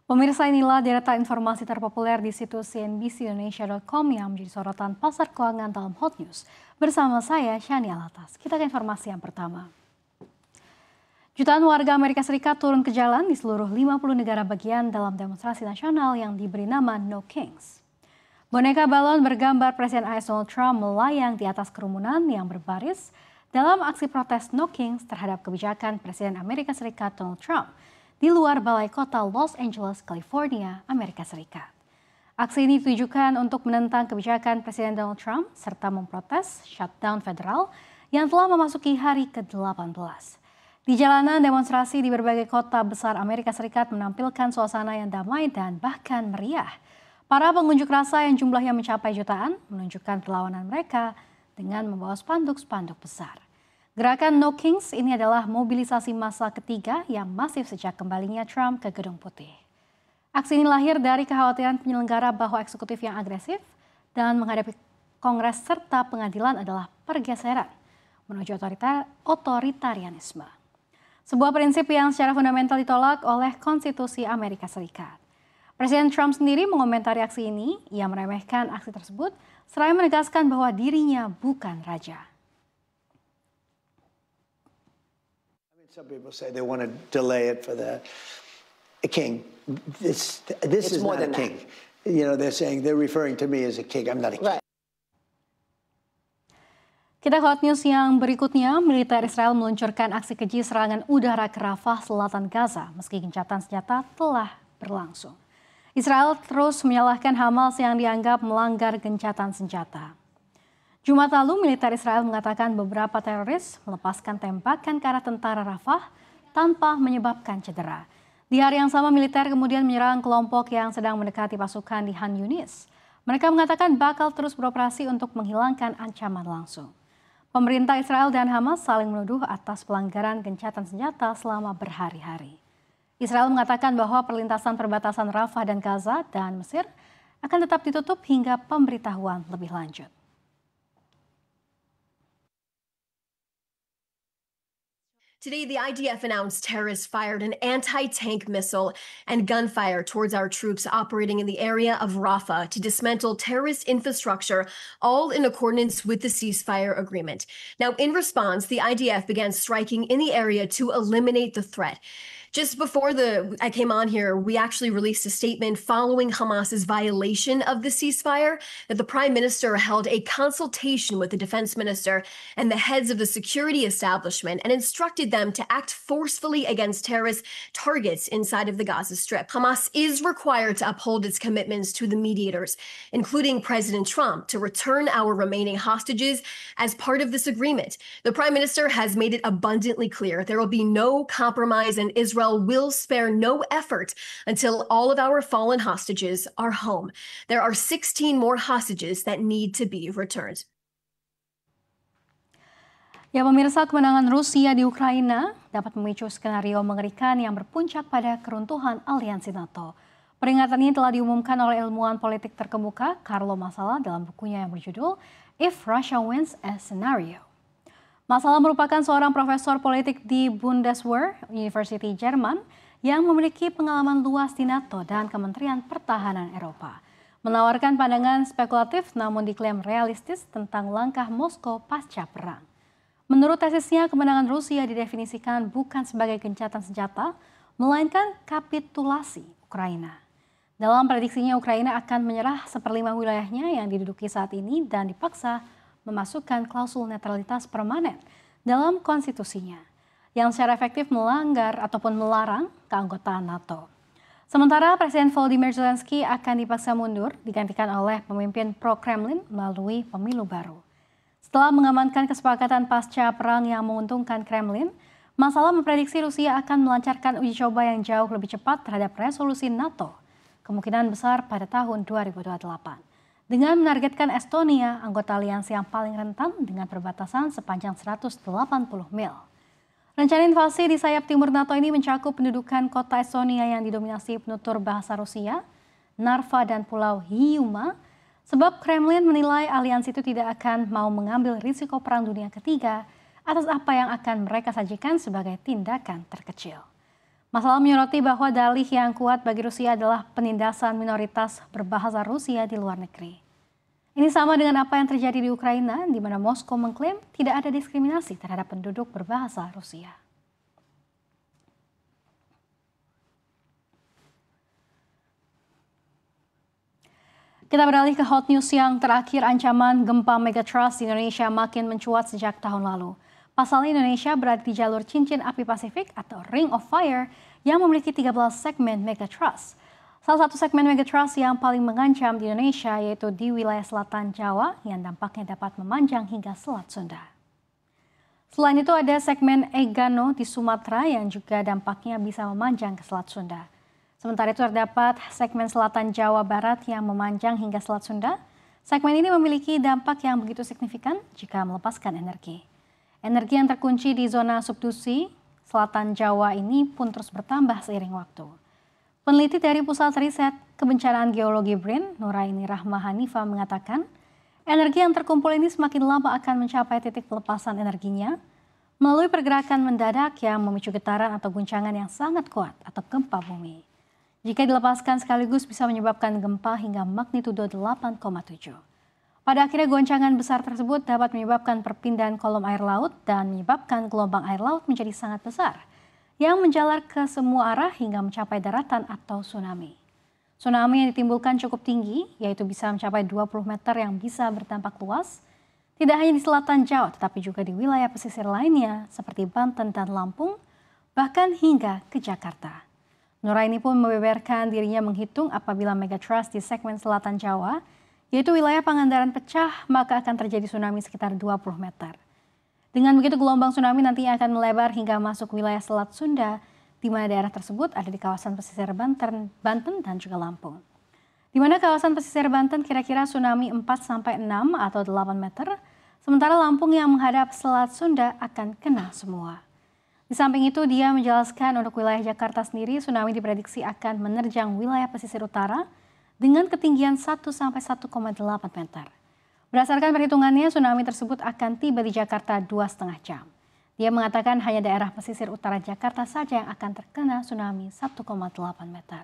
Pemirsa, inilah deretan informasi terpopuler di situs cnbcindonesia.com yang menjadi sorotan pasar keuangan dalam Hot News. Bersama saya, Shani Alatas. Kita ke informasi yang pertama. Jutaan warga Amerika Serikat turun ke jalan di seluruh 50 negara bagian dalam demonstrasi nasional yang diberi nama No Kings. Boneka balon bergambar Presiden AS Donald Trump melayang di atas kerumunan yang berbaris dalam aksi protes No Kings terhadap kebijakan Presiden Amerika Serikat Donald Trump di luar balai kota Los Angeles, California, Amerika Serikat. Aksi ini ditujukan untuk menentang kebijakan Presiden Donald Trump serta memprotes shutdown federal yang telah memasuki hari ke-18. Di jalanan, demonstrasi di berbagai kota besar Amerika Serikat menampilkan suasana yang damai dan bahkan meriah. Para pengunjuk rasa yang jumlahnya mencapai jutaan menunjukkan perlawanan mereka dengan membawa spanduk-spanduk besar. Gerakan No Kings ini adalah mobilisasi massa ketiga yang masif sejak kembalinya Trump ke Gedung Putih. Aksi ini lahir dari kekhawatiran penyelenggara bahwa eksekutif yang agresif dan menghadapi Kongres serta pengadilan adalah pergeseran menuju otoritarianisme. Sebuah prinsip yang secara fundamental ditolak oleh konstitusi Amerika Serikat. Presiden Trump sendiri mengomentari aksi ini. Ia meremehkan aksi tersebut seraya menegaskan bahwa dirinya bukan raja. Some people say they want to delay it for the king. This is more not a than king. You know, they're referring to me as a king. I'm not a king. Right. Kita ke hot news yang berikutnya. Militer Israel meluncurkan aksi keji serangan udara ke Rafah, selatan Gaza, meski gencatan senjata telah berlangsung. Israel terus menyalahkan Hamas yang dianggap melanggar gencatan senjata. Jumat lalu, militer Israel mengatakan beberapa teroris melepaskan tembakan ke arah tentara Rafah tanpa menyebabkan cedera. Di hari yang sama, militer kemudian menyerang kelompok yang sedang mendekati pasukan di Han Yunis. Mereka mengatakan bakal terus beroperasi untuk menghilangkan ancaman langsung. Pemerintah Israel dan Hamas saling menuduh atas pelanggaran gencatan senjata selama berhari-hari. Israel mengatakan bahwa perlintasan perbatasan Rafah dan Gaza dan Mesir akan tetap ditutup hingga pemberitahuan lebih lanjut. Today, the IDF announced terrorists fired an anti-tank missile and gunfire towards our troops operating in the area of Rafah to dismantle terrorist infrastructure, all in accordance with the ceasefire agreement. Now, in response, the IDF began striking in the area to eliminate the threat. Just before I came on here, we actually released a statement following Hamas's violation of the ceasefire that the Prime Minister held a consultation with the Defense Minister and the heads of the security establishment and instructed them to act forcefully against terrorist targets inside of the Gaza Strip. Hamas is required to uphold its commitments to the mediators, including President Trump, to return our remaining hostages as part of this agreement. The Prime Minister has made it abundantly clear there will be no compromise, and Israel will spare no effort until all of our fallen hostages are home. There are 16 more hostages that need to be returned. Ya, pemirsa, kemenangan Rusia di Ukraina dapat memicu skenario mengerikan yang berpuncak pada keruntuhan aliansi NATO. Peringatan ini telah diumumkan oleh ilmuwan politik terkemuka Carlo Massala dalam bukunya yang berjudul If Russia Wins a Scenario. Massala merupakan seorang profesor politik di Bundeswehr, University Jerman, yang memiliki pengalaman luas di NATO dan Kementerian Pertahanan Eropa. Menawarkan pandangan spekulatif namun diklaim realistis tentang langkah Moskow pasca perang. Menurut tesisnya, kemenangan Rusia didefinisikan bukan sebagai gencatan senjata, melainkan kapitulasi Ukraina. Dalam prediksinya, Ukraina akan menyerah 1/5 wilayahnya yang diduduki saat ini dan dipaksa memasukkan klausul netralitas permanen dalam konstitusinya yang secara efektif melanggar ataupun melarang keanggotaan NATO. Sementara Presiden Volodymyr Zelensky akan dipaksa mundur digantikan oleh pemimpin pro-Kremlin melalui pemilu baru. Setelah mengamankan kesepakatan pasca perang yang menguntungkan Kremlin, Massala memprediksi Rusia akan melancarkan uji coba yang jauh lebih cepat terhadap resolusi NATO, kemungkinan besar pada tahun 2028. Dengan menargetkan Estonia, anggota aliansi yang paling rentan dengan perbatasan sepanjang 180 mil. Rencana invasi di sayap timur NATO ini mencakup pendudukan kota Estonia yang didominasi penutur bahasa Rusia, Narva dan Pulau Hiiumaa, sebab Kremlin menilai aliansi itu tidak akan mau mengambil risiko perang dunia ketiga atas apa yang akan mereka sajikan sebagai tindakan terkecil. Masalah menyoroti bahwa dalih yang kuat bagi Rusia adalah penindasan minoritas berbahasa Rusia di luar negeri. Ini sama dengan apa yang terjadi di Ukraina, di mana Moskow mengklaim tidak ada diskriminasi terhadap penduduk berbahasa Rusia. Kita beralih ke hot news yang terakhir. Ancaman gempa megatrust di Indonesia makin mencuat sejak tahun lalu. Pasalnya Indonesia berada di jalur cincin api Pasifik atau Ring of Fire yang memiliki 13 segmen megatrust. Salah satu segmen megatrust yang paling mengancam di Indonesia yaitu di wilayah selatan Jawa yang dampaknya dapat memanjang hingga Selat Sunda. Selain itu ada segmen Egano di Sumatera yang juga dampaknya bisa memanjang ke Selat Sunda. Sementara itu terdapat segmen selatan Jawa Barat yang memanjang hingga Selat Sunda. Segmen ini memiliki dampak yang begitu signifikan jika melepaskan energi. Energi yang terkunci di zona subduksi selatan Jawa ini pun terus bertambah seiring waktu. Peneliti dari Pusat Riset Kebencanaan Geologi BRIN, Nuraini Rahma Hanifa mengatakan, energi yang terkumpul ini semakin lama akan mencapai titik pelepasan energinya melalui pergerakan mendadak yang memicu getaran atau guncangan yang sangat kuat atau gempa bumi. Jika dilepaskan sekaligus bisa menyebabkan gempa hingga magnitudo 8,7. Pada akhirnya goncangan besar tersebut dapat menyebabkan perpindahan kolom air laut dan menyebabkan gelombang air laut menjadi sangat besar yang menjalar ke semua arah hingga mencapai daratan atau tsunami. Tsunami yang ditimbulkan cukup tinggi, yaitu bisa mencapai 20 meter yang bisa berdampak luas, tidak hanya di selatan Jawa tetapi juga di wilayah pesisir lainnya seperti Banten dan Lampung, bahkan hingga ke Jakarta. Nuraini pun membeberkan dirinya menghitung apabila megatrust di segmen selatan Jawa, yaitu wilayah Pangandaran pecah, maka akan terjadi tsunami sekitar 20 meter. Dengan begitu gelombang tsunami nantinya akan melebar hingga masuk wilayah Selat Sunda, di mana daerah tersebut ada di kawasan pesisir Banten dan juga Lampung. Di mana kawasan pesisir Banten kira-kira tsunami 4-6 atau 8 meter, sementara Lampung yang menghadap Selat Sunda akan kena semua. Di samping itu, dia menjelaskan untuk wilayah Jakarta sendiri, tsunami diprediksi akan menerjang wilayah pesisir utara dengan ketinggian 1-1,8 meter. Berdasarkan perhitungannya, tsunami tersebut akan tiba di Jakarta 2,5 jam. Dia mengatakan hanya daerah pesisir utara Jakarta saja yang akan terkena tsunami 1,8 meter.